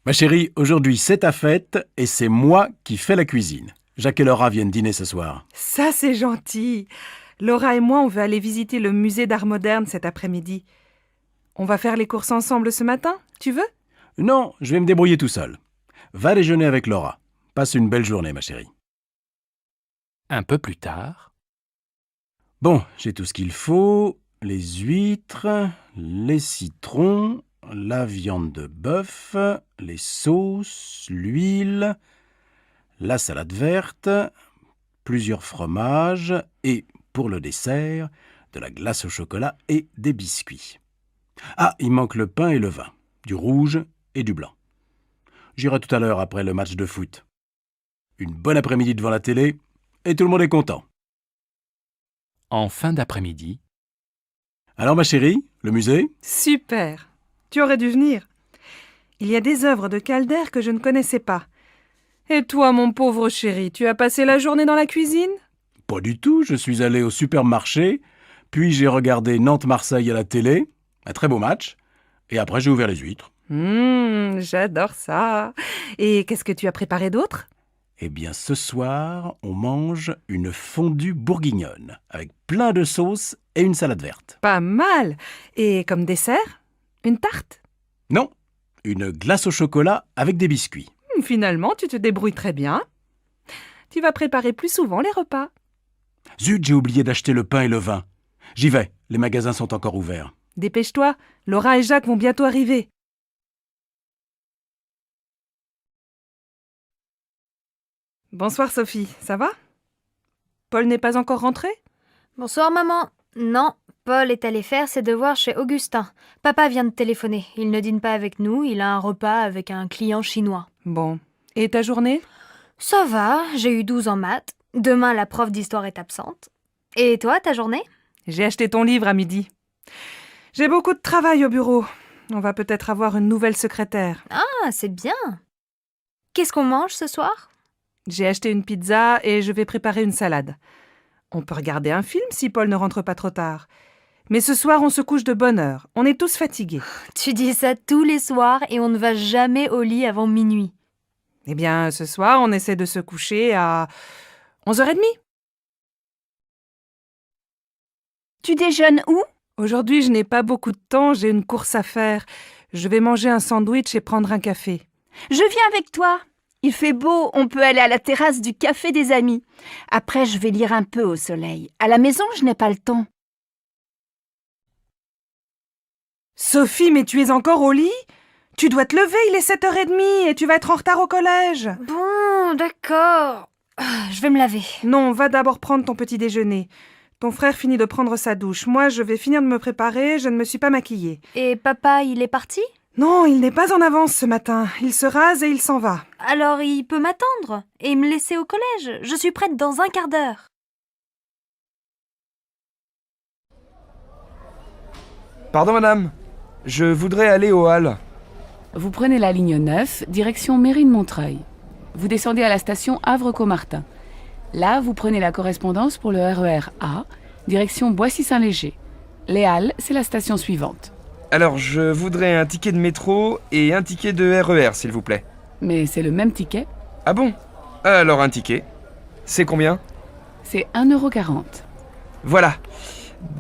Ma chérie, aujourd'hui c'est ta fête et c'est moi qui fais la cuisine. Jacques et Laura viennent dîner ce soir. Ça, c'est gentil. Laura et moi, on veut aller visiter le musée d'art moderne cet après-midi. On va faire les courses ensemble ce matin, tu veux? Non, je vais me débrouiller tout seul. Va déjeuner avec Laura. Passe une belle journée, ma chérie. Un peu plus tard, Bon, j'ai tout ce qu'il faut. Les huîtres, les citrons, la viande de bœuf, les sauces, l'huile, la salade verte, plusieurs fromages et, pour le dessert, de la glace au chocolat et des biscuits. Ah, il manque le pain et le vin, du rouge et du blanc. J'irai tout à l'heure après le match de foot. Une bonne après-midi devant la télé et tout le monde est content. en fin d'après-midi, Alors ma chérie, le musée? Super. Tu aurais dû venir. Il y a des œuvres de Calder que je ne connaissais pas. Et toi, mon pauvre chéri, tu as passé la journée dans la cuisine? Pas du tout, je suis allé au supermarché, puis j'ai regardé Nantes-Marseille à la télé, un très beau match, et après j'ai ouvert les huîtres. J'adore ça. Et qu'est-ce que tu as préparé d'autre? Eh bien ce soir, on mange une fondue bourguignonne, avec plein de sauces et une salade verte. Pas mal. Et comme dessert? Une tarte? Non, une glace au chocolat avec des biscuits. Finalement, tu te débrouilles très bien. Tu vas préparer plus souvent les repas. Zut, j'ai oublié d'acheter le pain et le vin. J'y vais, les magasins sont encore ouverts. Dépêche-toi, Laura et Jacques vont bientôt arriver. Bonsoir Sophie, ça va? Paul n'est pas encore rentré? Bonsoir maman. Non, Paul est allé faire ses devoirs chez Augustin. Papa vient de téléphoner. Il ne dîne pas avec nous, il a un repas avec un client chinois. Bon. Et ta journée? Ça va, j'ai eu 12 en maths. Demain, la prof d'histoire est absente. Et toi, ta journée? J'ai acheté ton livre à midi. J'ai beaucoup de travail au bureau. On va peut-être avoir une nouvelle secrétaire. Ah, c'est bien. Qu'est-ce qu'on mange ce soir? J'ai acheté une pizza et je vais préparer une salade. On peut regarder un film si Paul ne rentre pas trop tard. Mais ce soir, on se couche de bonne heure. On est tous fatigués. Tu dis ça tous les soirs et on ne va jamais au lit avant minuit. Eh bien, ce soir, on essaie de se coucher à 11h30. Tu déjeunes où? Aujourd'hui, je n'ai pas beaucoup de temps, j'ai une course à faire. Je vais manger un sandwich et prendre un café. Je viens avec toi. Il fait beau, on peut aller à la terrasse du café des amis. Après, je vais lire un peu au soleil. À la maison, je n'ai pas le temps. Sophie, mais tu es encore au lit? Tu dois te lever, il est 7h30 et tu vas être en retard au collège. Bon, d'accord. Je vais me laver. Non, va d'abord prendre ton petit déjeuner. Ton frère finit de prendre sa douche. Moi, je vais finir de me préparer, je ne me suis pas maquillée. Et papa, il est parti? Non, il n'est pas en avance ce matin. Il se rase et il s'en va. Alors il peut m'attendre et me laisser au collège. Je suis prête dans un quart d'heure. Pardon madame, je voudrais aller au hall. Vous prenez la ligne 9, direction Mairie de Montreuil. Vous descendez à la station Havre-Caumartin. Là, vous prenez la correspondance pour le RER A, direction Boissy-Saint-Léger. Les Halles, c'est la station suivante. Alors je voudrais un ticket de métro et un ticket de RER s'il vous plaît. Mais c'est le même ticket, Ah bon? Alors un ticket. C'est combien? c'est 1,40 €. Voilà.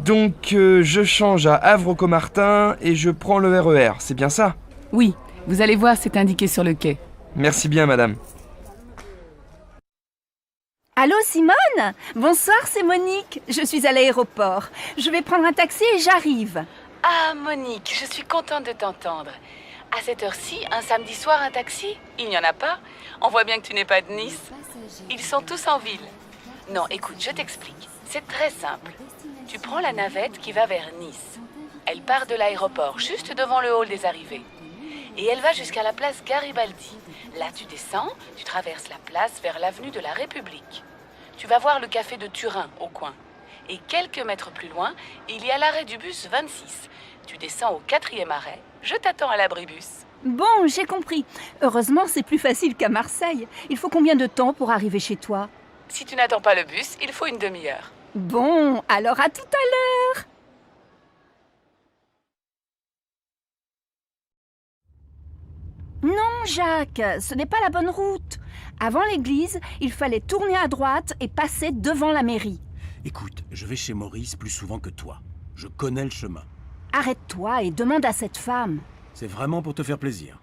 Donc je change à Havre-Caumartin et je prends le RER, c'est bien ça? Oui, vous allez voir, c'est indiqué sur le quai. Merci bien madame. Allô, Simone? Bonsoir, c'est Monique. Je suis à l'aéroport. Je vais prendre un taxi et j'arrive. Ah, Monique, je suis contente de t'entendre. À cette heure-ci, un samedi soir, un taxi? Il n'y en a pas? On voit bien que tu n'es pas de Nice. Ils sont tous en ville. Non, écoute, je t'explique. C'est très simple. Tu prends la navette qui va vers Nice. Elle part de l'aéroport, juste devant le hall des arrivées. Et elle va jusqu'à la place Garibaldi. Là, tu descends, tu traverses la place vers l'avenue de la République. Tu vas voir le café de Turin, au coin. Et quelques mètres plus loin, il y a l'arrêt du bus 26. Tu descends au 4e arrêt. Je t'attends à l'abribus. Bon, j'ai compris. Heureusement, c'est plus facile qu'à Marseille. Il faut combien de temps pour arriver chez toi? Si tu n'attends pas le bus, il faut une demi-heure. Bon, alors à tout à l'heure. Non, Jacques, ce n'est pas la bonne route. Avant l'église, il fallait tourner à droite et passer devant la mairie. Écoute, je vais chez Maurice plus souvent que toi. Je connais le chemin. Arrête-toi et demande à cette femme. C'est vraiment pour te faire plaisir.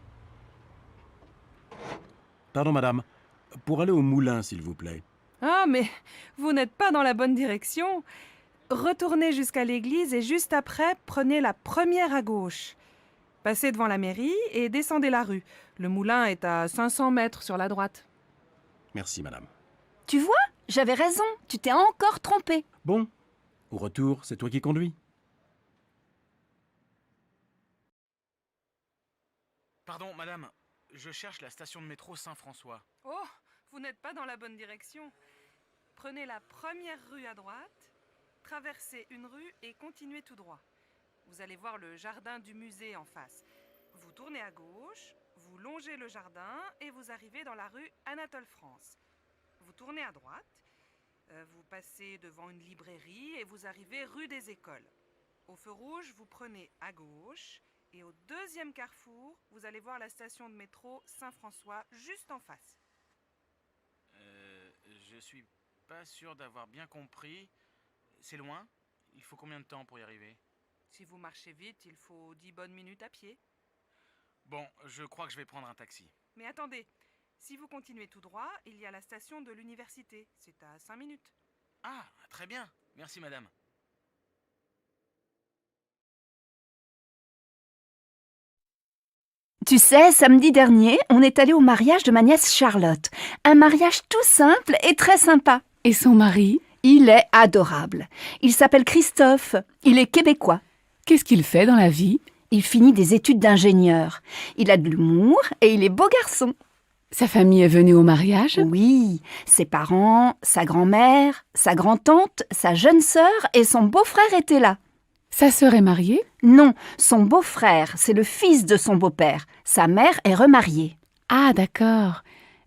Pardon, madame. Pour aller au moulin, s'il vous plaît. Ah, mais vous n'êtes pas dans la bonne direction. Retournez jusqu'à l'église et juste après, prenez la première à gauche. Passez devant la mairie et descendez la rue. Le moulin est à 500 mètres sur la droite. Merci, madame. Tu vois, j'avais raison, tu t'es encore trompé. Bon, au retour, c'est toi qui conduis. Pardon, madame. Je cherche la station de métro Saint-François. Oh, vous n'êtes pas dans la bonne direction. Prenez la première rue à droite, traversez une rue et continuez tout droit. Vous allez voir le jardin du musée en face. Vous tournez à gauche, vous longez le jardin et vous arrivez dans la rue Anatole France. Vous tournez à droite, vous passez devant une librairie et vous arrivez rue des Écoles. Au feu rouge, vous prenez à gauche et au deuxième carrefour, vous allez voir la station de métro Saint-François juste en face. Je suis pas sûr d'avoir bien compris. C'est loin? Il faut combien de temps pour y arriver? Si vous marchez vite, il faut 10 bonnes minutes à pied. Bon, je crois que je vais prendre un taxi. Mais attendez, si vous continuez tout droit, il y a la station de l'université. C'est à 5 minutes. Ah, très bien. Merci, madame. Tu sais, samedi dernier, on est allé au mariage de ma nièce Charlotte. Un mariage tout simple et très sympa. Et son mari? Il est adorable. Il s'appelle Christophe. Il est québécois. Qu'est-ce qu'il fait dans la vie? Il finit des études d'ingénieur. Il a de l'humour et il est beau garçon. Sa famille est venue au mariage? Oui, ses parents, sa grand-mère, sa grand-tante, sa jeune sœur et son beau-frère étaient là. Sa sœur est mariée? Non, son beau-frère, c'est le fils de son beau-père. Sa mère est remariée. Ah, d'accord.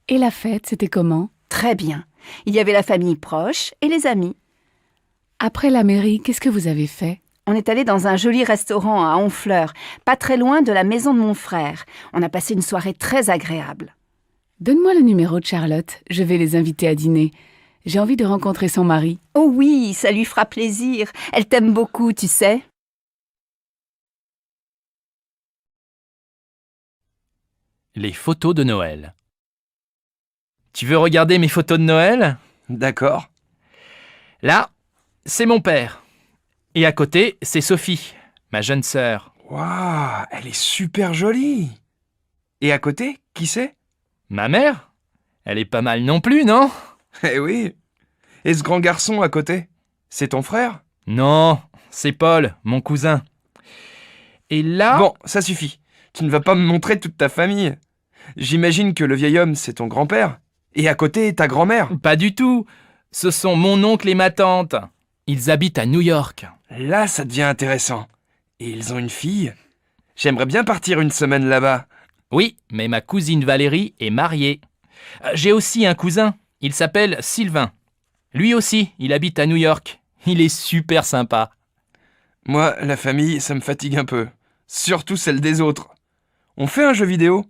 Et la fête, c'était comment? Très bien. Il y avait la famille proche et les amis. Après la mairie, qu'est-ce que vous avez fait? On est allé dans un joli restaurant à Honfleur, pas très loin de la maison de mon frère. On a passé une soirée très agréable. Donne-moi le numéro de Charlotte. Je vais les inviter à dîner. J'ai envie de rencontrer son mari. Oh oui, ça lui fera plaisir. Elle t'aime beaucoup, tu sais. Les photos de Noël. Tu veux regarder mes photos de Noël? D'accord. Là, c'est mon père. Et à côté, c'est Sophie, ma jeune sœur. Waouh, elle est super jolie. Et à côté, qui c'est? Ma mère? Elle est pas mal non plus, non? Eh oui. Et ce grand garçon à côté, c'est ton frère? Non, c'est Paul, mon cousin. Et là... Bon, ça suffit. Tu ne vas pas me montrer toute ta famille. J'imagine que le vieil homme, c'est ton grand-père. Et à côté, ta grand-mère. Pas du tout. Ce sont mon oncle et ma tante. Ils habitent à New York. Là, ça devient intéressant. Et ils ont une fille? J'aimerais bien partir une semaine là-bas. Oui, mais ma cousine Valérie est mariée. J'ai aussi un cousin. Il s'appelle Sylvain. Lui aussi, il habite à New York. Il est super sympa. Moi, la famille, ça me fatigue un peu. Surtout celle des autres. On fait un jeu vidéo?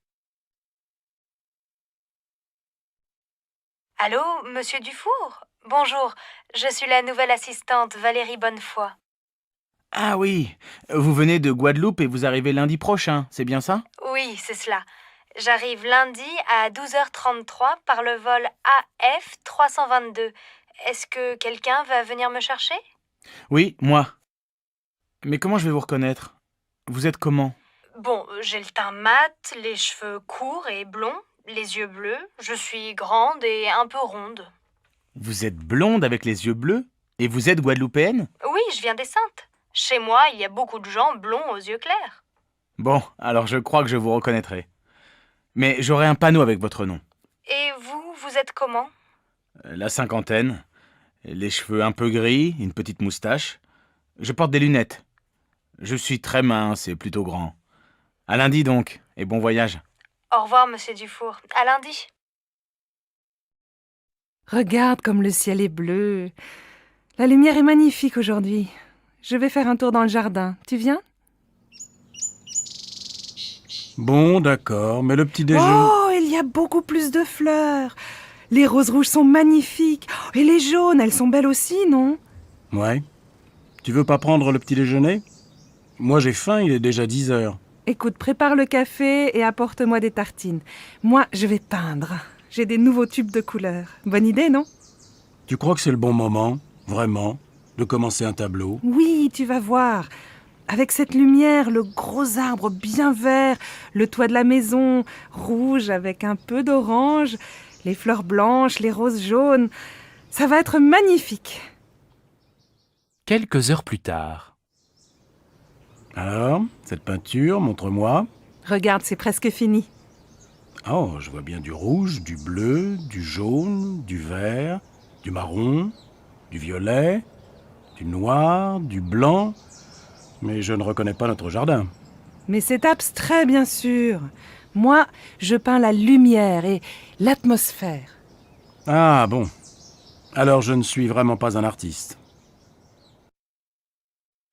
Allô, monsieur Dufour? Bonjour, je suis la nouvelle assistante Valérie Bonnefoy. Ah oui, vous venez de Guadeloupe et vous arrivez lundi prochain, c'est bien ça? Oui, c'est cela. J'arrive lundi à 12h33 par le vol AF 322. Est-ce que quelqu'un va venir me chercher? Oui, moi. Mais comment je vais vous reconnaître? Vous êtes comment? Bon, j'ai le teint mat, les cheveux courts et blonds, les yeux bleus. Je suis grande et un peu ronde. Vous êtes blonde avec les yeux bleus? Et vous êtes guadeloupéenne? Oui, je viens des Saintes. Chez moi, il y a beaucoup de gens blonds aux yeux clairs. Bon, alors je crois que je vous reconnaîtrai. Mais j'aurai un panneau avec votre nom. Et vous, vous êtes comment? La cinquantaine, les cheveux un peu gris, une petite moustache. Je porte des lunettes. Je suis très mince et plutôt grand. À lundi donc, et bon voyage. Au revoir, monsieur Dufour. À lundi. Regarde comme le ciel est bleu. La lumière est magnifique aujourd'hui. Je vais faire un tour dans le jardin. Tu viens? Bon, d'accord, mais le petit déjeuner... Oh, il y a beaucoup plus de fleurs. Les roses rouges sont magnifiques. Oh, et les jaunes, elles sont belles aussi, non? Ouais. Tu veux pas prendre le petit déjeuner? Moi j'ai faim, il est déjà 10 heures. Écoute, prépare le café et apporte-moi des tartines. Moi, je vais peindre. J'ai des nouveaux tubes de couleurs. Bonne idée, non? Tu crois que c'est le bon moment, vraiment, de commencer un tableau? Oui, tu vas voir. Avec cette lumière, le gros arbre bien vert, le toit de la maison, rouge avec un peu d'orange, les fleurs blanches, les roses jaunes. Ça va être magnifique. Quelques heures plus tard. Alors, cette peinture, montre-moi. Regarde, c'est presque fini. Oh, je vois bien du rouge, du bleu, du jaune, du vert, du marron, du violet, du noir, du blanc... Mais je ne reconnais pas notre jardin. Mais c'est abstrait, bien sûr. Moi, je peins la lumière et l'atmosphère. Ah bon. Alors je ne suis vraiment pas un artiste.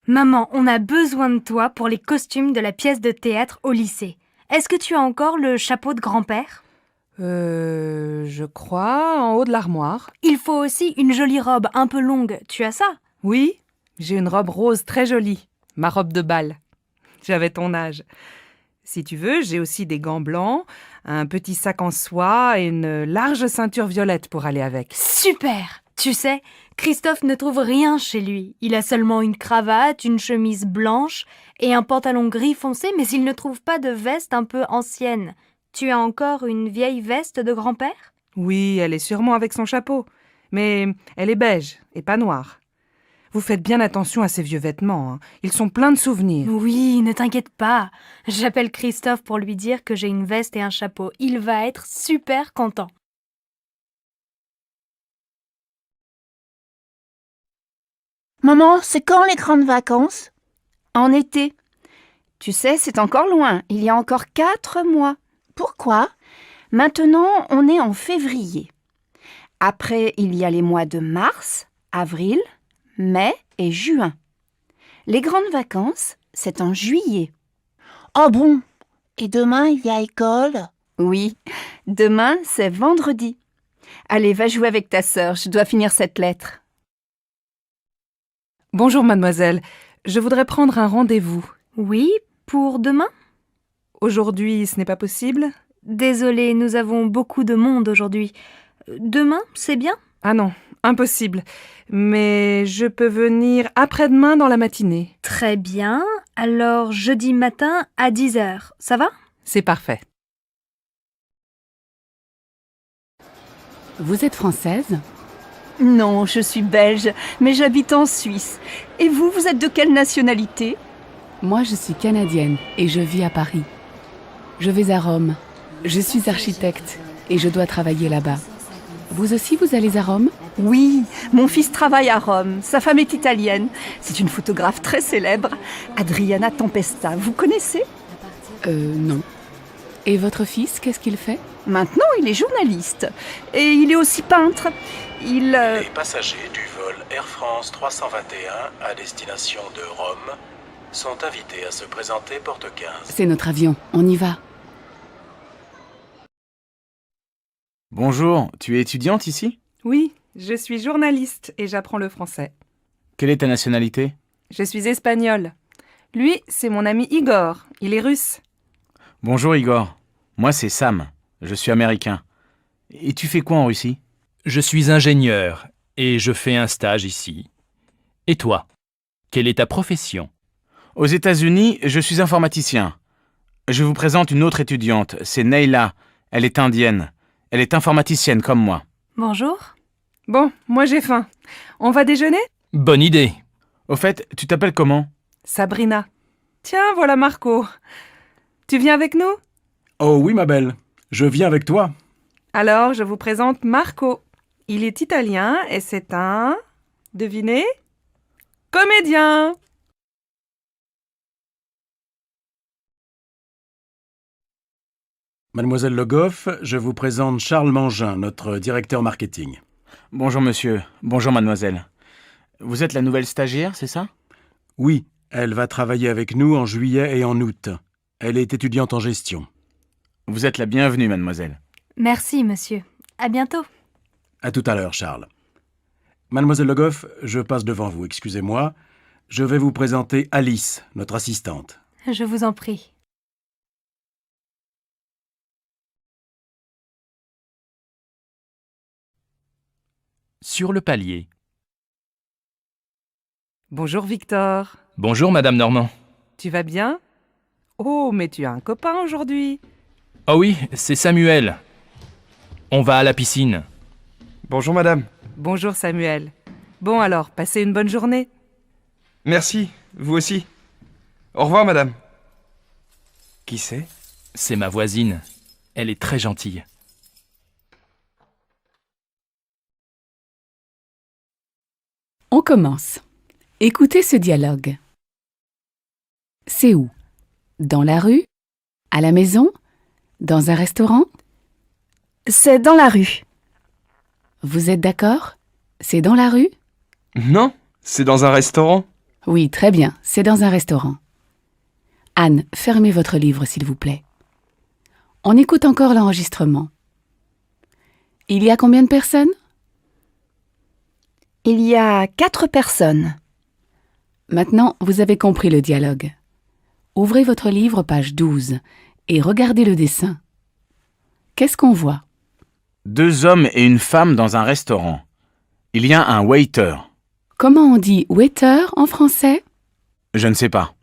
Maman, on a besoin de toi pour les costumes de la pièce de théâtre au lycée. Est-ce que tu as encore le chapeau de grand-père? Je crois, en haut de l'armoire. Il faut aussi une jolie robe un peu longue. Tu as ça? Oui, j'ai une robe rose très jolie. Ma robe de bal. J'avais ton âge. Si tu veux, j'ai aussi des gants blancs, un petit sac en soie et une large ceinture violette pour aller avec. Super! Tu sais, Christophe ne trouve rien chez lui. Il a seulement une cravate, une chemise blanche et un pantalon gris foncé, mais il ne trouve pas de veste un peu ancienne. Tu as encore une vieille veste de grand-père? Oui, elle est sûrement avec son chapeau. Mais elle est beige et pas noire. Vous faites bien attention à ces vieux vêtements, hein. Ils sont pleins de souvenirs. Oui, ne t'inquiète pas. J'appelle Christophe pour lui dire que j'ai une veste et un chapeau. Il va être super content. Maman, c'est quand les grandes vacances? En été. Tu sais, c'est encore loin. Il y a encore 4 mois. Pourquoi? Maintenant, on est en février. Après, il y a les mois de mars, avril, mai et juin. Les grandes vacances, c'est en juillet. Oh bon? Et demain, il y a école? Oui, demain, c'est vendredi. Allez, va jouer avec ta sœur, je dois finir cette lettre. Bonjour mademoiselle, je voudrais prendre un rendez-vous. Oui, pour demain? Aujourd'hui, ce n'est pas possible? Désolée, nous avons beaucoup de monde aujourd'hui. Demain, c'est bien? Ah non, impossible. Mais je peux venir après-demain dans la matinée. Très bien. Alors, jeudi matin à 10h, ça va? C'est parfait. Vous êtes française? Non, je suis belge, mais j'habite en Suisse. Et vous, vous êtes de quelle nationalité? Moi, je suis canadienne et je vis à Paris. Je vais à Rome. Je suis architecte et je dois travailler là-bas. Vous aussi, vous allez à Rome? Oui, mon fils travaille à Rome. Sa femme est italienne. C'est une photographe très célèbre, Adriana Tempesta. Vous connaissez? Non. Et votre fils, qu'est-ce qu'il fait? Maintenant, il est journaliste. Et il est aussi peintre. Les passagers du vol Air France 321 à destination de Rome sont invités à se présenter porte 15. C'est notre avion, on y va. Bonjour, tu es étudiante ici? Oui, je suis journaliste et j'apprends le français. Quelle est ta nationalité? Je suis espagnole. Lui, c'est mon ami Igor. Il est russe. Bonjour Igor, moi c'est Sam, je suis américain. Et tu fais quoi en Russie? Je suis ingénieur et je fais un stage ici. Et toi? Quelle est ta profession? Aux États-Unis, je suis informaticien. Je vous présente une autre étudiante, c'est Neila. Elle est indienne. Elle est informaticienne comme moi. Bonjour. Bon, moi j'ai faim. On va déjeuner? Bonne idée. Au fait, tu t'appelles comment? Sabrina. Tiens, voilà Marco. Tu viens avec nous? Oh oui ma belle, je viens avec toi. Alors, je vous présente Marco. Il est italien et c'est un... Devinez? Comédien! Mademoiselle Le Goff, je vous présente Charles Mangin, notre directeur marketing. Bonjour monsieur, bonjour mademoiselle. Vous êtes la nouvelle stagiaire, c'est ça? Oui, elle va travailler avec nous en juillet et en août. Elle est étudiante en gestion. Vous êtes la bienvenue, mademoiselle. Merci, monsieur. À bientôt. À tout à l'heure, Charles. Mademoiselle Le Goff, je passe devant vous, excusez-moi. Je vais vous présenter Alice, notre assistante. Je vous en prie. Sur le palier. Bonjour Victor. Bonjour, madame Normand. Tu vas bien? Oh, mais tu as un copain aujourd'hui. Oh oui, c'est Samuel. On va à la piscine. Bonjour madame. Bonjour Samuel. Bon alors, passez une bonne journée. Merci, vous aussi. Au revoir madame. Qui c'est? C'est ma voisine. Elle est très gentille. On commence. Écoutez ce dialogue. C'est où? Dans la rue? À la maison? Dans un restaurant? C'est dans la rue. Vous êtes d'accord? C'est dans la rue? Non, c'est dans un restaurant. Oui, très bien, c'est dans un restaurant. Anne, fermez votre livre, s'il vous plaît. On écoute encore l'enregistrement. Il y a combien de personnes? Il y a 4 personnes. Maintenant, vous avez compris le dialogue. Ouvrez votre livre, page 12, et regardez le dessin. Qu'est-ce qu'on voit? 2 hommes et une femme dans un restaurant. Il y a un waiter. Comment on dit waiter en français? Je ne sais pas.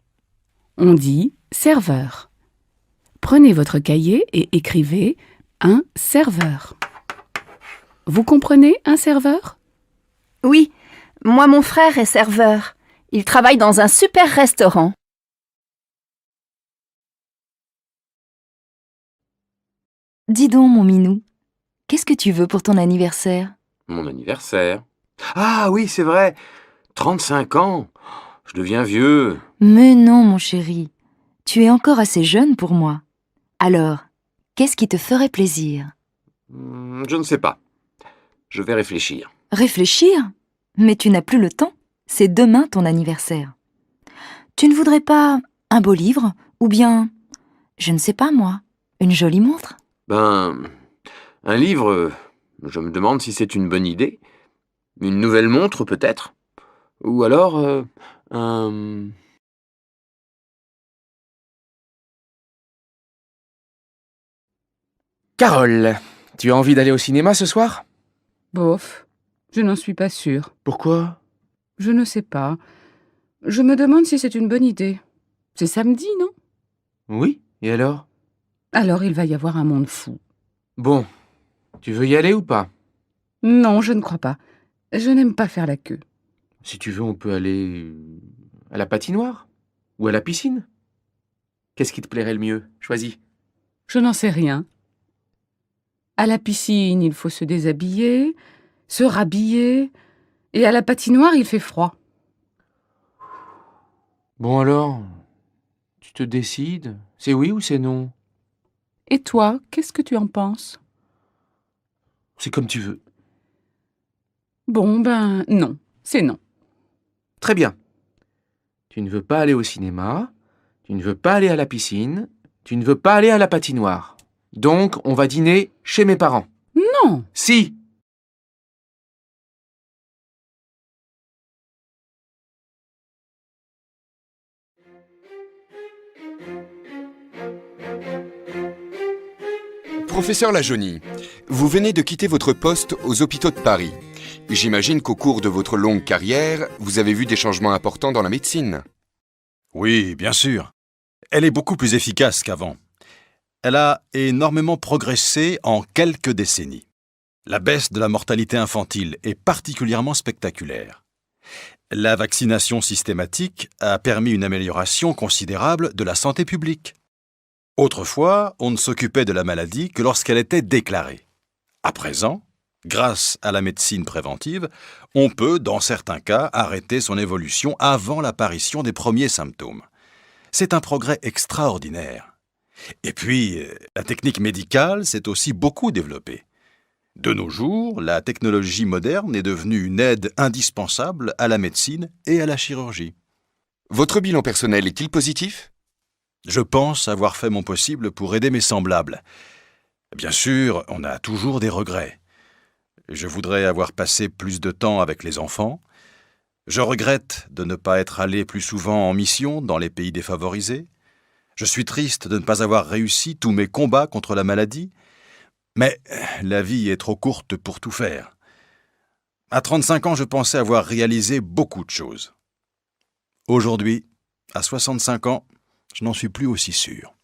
On dit serveur. Prenez votre cahier et écrivez un serveur. Vous comprenez un serveur? Oui, moi mon frère est serveur. Il travaille dans un super restaurant. Dis donc, mon minou, qu'est-ce que tu veux pour ton anniversaire? Mon anniversaire? Ah oui, c'est vrai. 35 ans. Je deviens vieux. Mais non, mon chéri, tu es encore assez jeune pour moi. Alors, qu'est-ce qui te ferait plaisir? Je ne sais pas. Je vais réfléchir. Réfléchir? Mais tu n'as plus le temps. C'est demain ton anniversaire. Tu ne voudrais pas un beau livre? Ou bien, je ne sais pas moi, une jolie montre? Un livre, je me demande si c'est une bonne idée. Une nouvelle montre, peut-être. Ou alors, un... Carole, tu as envie d'aller au cinéma ce soir? Bof, je n'en suis pas sûre. Pourquoi? Je ne sais pas. Je me demande si c'est une bonne idée. C'est samedi, non? Oui, et alors? Alors il va y avoir un monde fou. Bon, tu veux y aller ou pas? Non, je ne crois pas. Je n'aime pas faire la queue. Si tu veux, on peut aller à la patinoire ou à la piscine. Qu'est-ce qui te plairait le mieux? Choisis. Je n'en sais rien. À la piscine, il faut se déshabiller, se rhabiller, et à la patinoire, il fait froid. Bon alors, tu te décides? C'est oui ou c'est non? Et toi, qu'est-ce que tu en penses? C'est comme tu veux. Bon, non, c'est non. Très bien. Tu ne veux pas aller au cinéma, tu ne veux pas aller à la piscine, tu ne veux pas aller à la patinoire. Donc, on va dîner chez mes parents. Non! Si! Professeur Lajaunie, vous venez de quitter votre poste aux hôpitaux de Paris. J'imagine qu'au cours de votre longue carrière, vous avez vu des changements importants dans la médecine. Oui, bien sûr. Elle est beaucoup plus efficace qu'avant. Elle a énormément progressé en quelques décennies. La baisse de la mortalité infantile est particulièrement spectaculaire. La vaccination systématique a permis une amélioration considérable de la santé publique. Autrefois, on ne s'occupait de la maladie que lorsqu'elle était déclarée. À présent, grâce à la médecine préventive, on peut, dans certains cas, arrêter son évolution avant l'apparition des premiers symptômes. C'est un progrès extraordinaire. Et puis, la technique médicale s'est aussi beaucoup développée. De nos jours, la technologie moderne est devenue une aide indispensable à la médecine et à la chirurgie. Votre bilan personnel est-il positif? Je pense avoir fait mon possible pour aider mes semblables. Bien sûr, on a toujours des regrets. Je voudrais avoir passé plus de temps avec les enfants. Je regrette de ne pas être allé plus souvent en mission dans les pays défavorisés. Je suis triste de ne pas avoir réussi tous mes combats contre la maladie. Mais la vie est trop courte pour tout faire. À 35 ans, je pensais avoir réalisé beaucoup de choses. Aujourd'hui, à 65 ans, je n'en suis plus aussi sûr.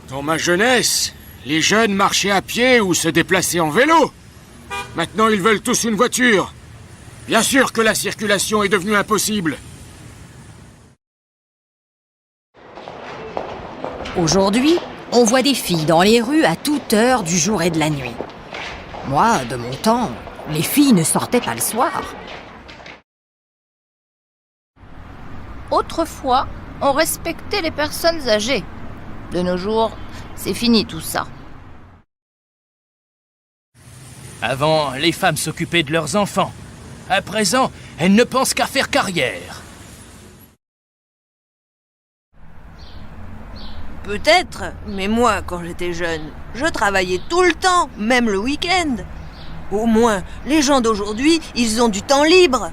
Dans ma jeunesse, les jeunes marchaient à pied ou se déplaçaient en vélo. Maintenant, ils veulent tous une voiture. Bien sûr que la circulation est devenue impossible. Aujourd'hui, on voit des filles dans les rues à toute heure du jour et de la nuit. Moi, de mon temps, les filles ne sortaient pas le soir. Autrefois, on respectait les personnes âgées. De nos jours, c'est fini tout ça. Avant, les femmes s'occupaient de leurs enfants. À présent, elles ne pensent qu'à faire carrière. Peut-être, mais moi, quand j'étais jeune, je travaillais tout le temps, même le week-end. Au moins, les gens d'aujourd'hui, ils ont du temps libre.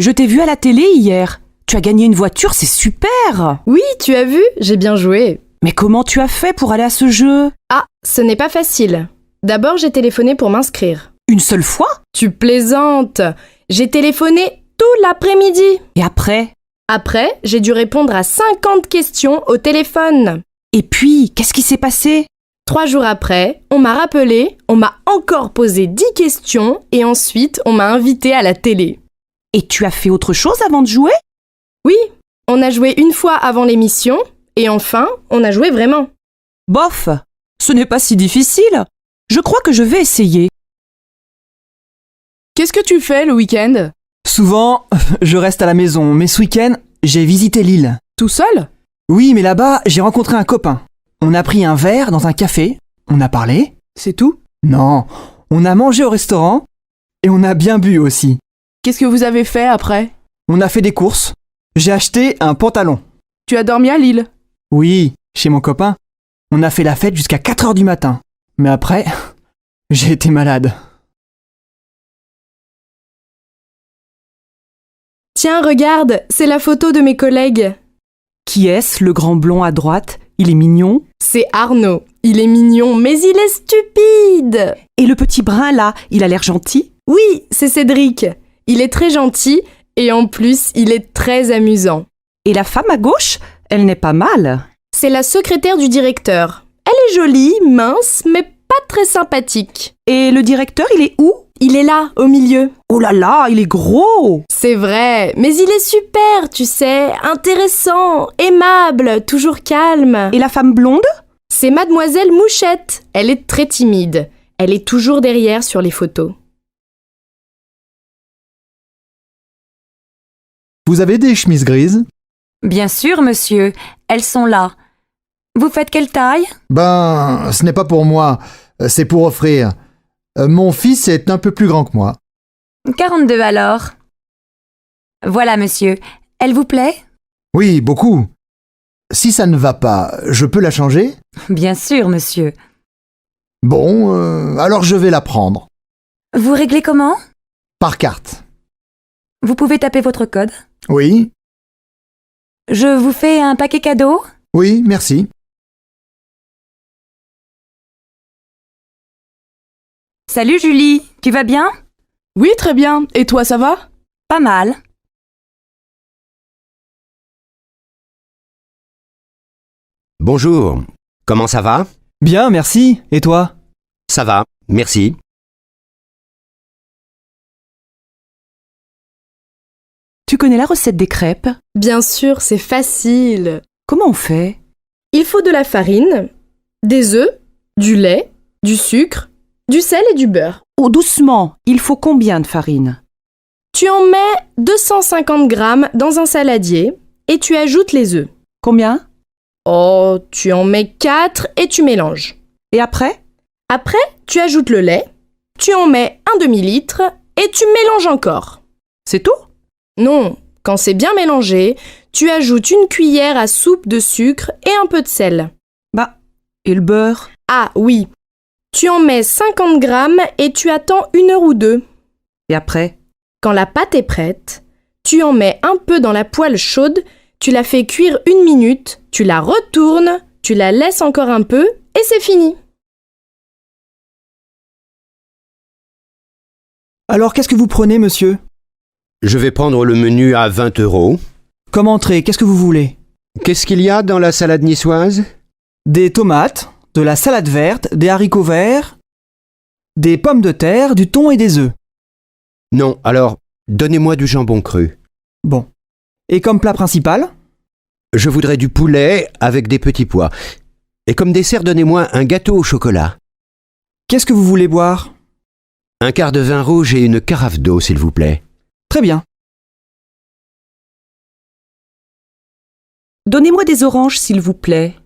Je t'ai vu à la télé hier. Tu as gagné une voiture, c'est super! Oui, tu as vu, j'ai bien joué. Mais comment tu as fait pour aller à ce jeu? Ah, ce n'est pas facile. D'abord, j'ai téléphoné pour m'inscrire. Une seule fois? Tu plaisantes. J'ai téléphoné tout l'après-midi. Et après? Après, j'ai dû répondre à 50 questions au téléphone. Et puis, qu'est-ce qui s'est passé? 3 jours après, on m'a rappelé, on m'a encore posé 10 questions et ensuite, on m'a invité à la télé. Et tu as fait autre chose avant de jouer? Oui, on a joué une fois avant l'émission et enfin, on a joué vraiment. Bof, ce n'est pas si difficile. Je crois que je vais essayer. Qu'est-ce que tu fais le week-end? Souvent, je reste à la maison, mais ce week-end, j'ai visité l'île. Tout seul? Oui, mais là-bas, j'ai rencontré un copain. On a pris un verre dans un café, on a parlé. C'est tout? Non, on a mangé au restaurant et on a bien bu aussi. Qu'est-ce que vous avez fait après? On a fait des courses. J'ai acheté un pantalon. Tu as dormi à Lille? Oui, chez mon copain. On a fait la fête jusqu'à 4 heures du matin. Mais après, j'ai été malade. Tiens, regarde, c'est la photo de mes collègues. Qui est-ce, le grand blond à droite? Il est mignon. C'est Arnaud. Il est mignon, mais il est stupide. Et le petit brun là, il a l'air gentil? Oui, c'est Cédric. Il est très gentil et en plus, il est très amusant. Et la femme à gauche, elle n'est pas mal. C'est la secrétaire du directeur. Elle est jolie, mince, mais pas très sympathique. Et le directeur, il est où? Il est là, au milieu. Oh là là, il est gros! C'est vrai, mais il est super, tu sais, intéressant, aimable, toujours calme. Et la femme blonde? C'est Mademoiselle Mouchette. Elle est très timide. Elle est toujours derrière sur les photos. Vous avez des chemises grises? Bien sûr, monsieur. Elles sont là. Vous faites quelle taille? Ben, ce n'est pas pour moi. C'est pour offrir. Mon fils est un peu plus grand que moi. 42 alors. Voilà, monsieur. Elle vous plaît? Oui, beaucoup. Si ça ne va pas, je peux la changer? Bien sûr, monsieur. Bon, alors je vais la prendre. Vous réglez comment? Par carte. Vous pouvez taper votre code? Oui. Je vous fais un paquet cadeau? Oui, merci. Salut Julie, tu vas bien? Oui, très bien. Et toi, ça va? Pas mal. Bonjour, comment ça va? Bien, merci. Et toi? Ça va, merci. Tu connais la recette des crêpes? Bien sûr, c'est facile. Comment on fait? Il faut de la farine, des œufs, du lait, du sucre, du sel et du beurre. Oh, doucement, il faut combien de farine? Tu en mets 250 grammes dans un saladier et tu ajoutes les œufs. Combien? Oh, tu en mets 4 et tu mélanges. Et après? Après, tu ajoutes le lait, tu en mets un demi-litre et tu mélanges encore. C'est tout? Non, quand c'est bien mélangé, tu ajoutes une cuillère à soupe de sucre et un peu de sel. Bah, et le beurre? Ah oui, tu en mets 50 grammes et tu attends 1 heure ou 2. Et après? Quand la pâte est prête, tu en mets un peu dans la poêle chaude, tu la fais cuire 1 minute, tu la retournes, tu la laisses encore un peu et c'est fini. Alors qu'est-ce que vous prenez, monsieur? Je vais prendre le menu à 20 €. Comme entrée, qu'est-ce que vous voulez? Qu'est-ce qu'il y a dans la salade niçoise? Des tomates, de la salade verte, des haricots verts, des pommes de terre, du thon et des œufs. Non, alors, donnez-moi du jambon cru. Bon. Et comme plat principal? Je voudrais du poulet avec des petits pois. Et comme dessert, donnez-moi un gâteau au chocolat. Qu'est-ce que vous voulez boire? Un quart de vin rouge et une carafe d'eau, s'il vous plaît. Très bien. Donnez-moi des oranges, s'il vous plaît.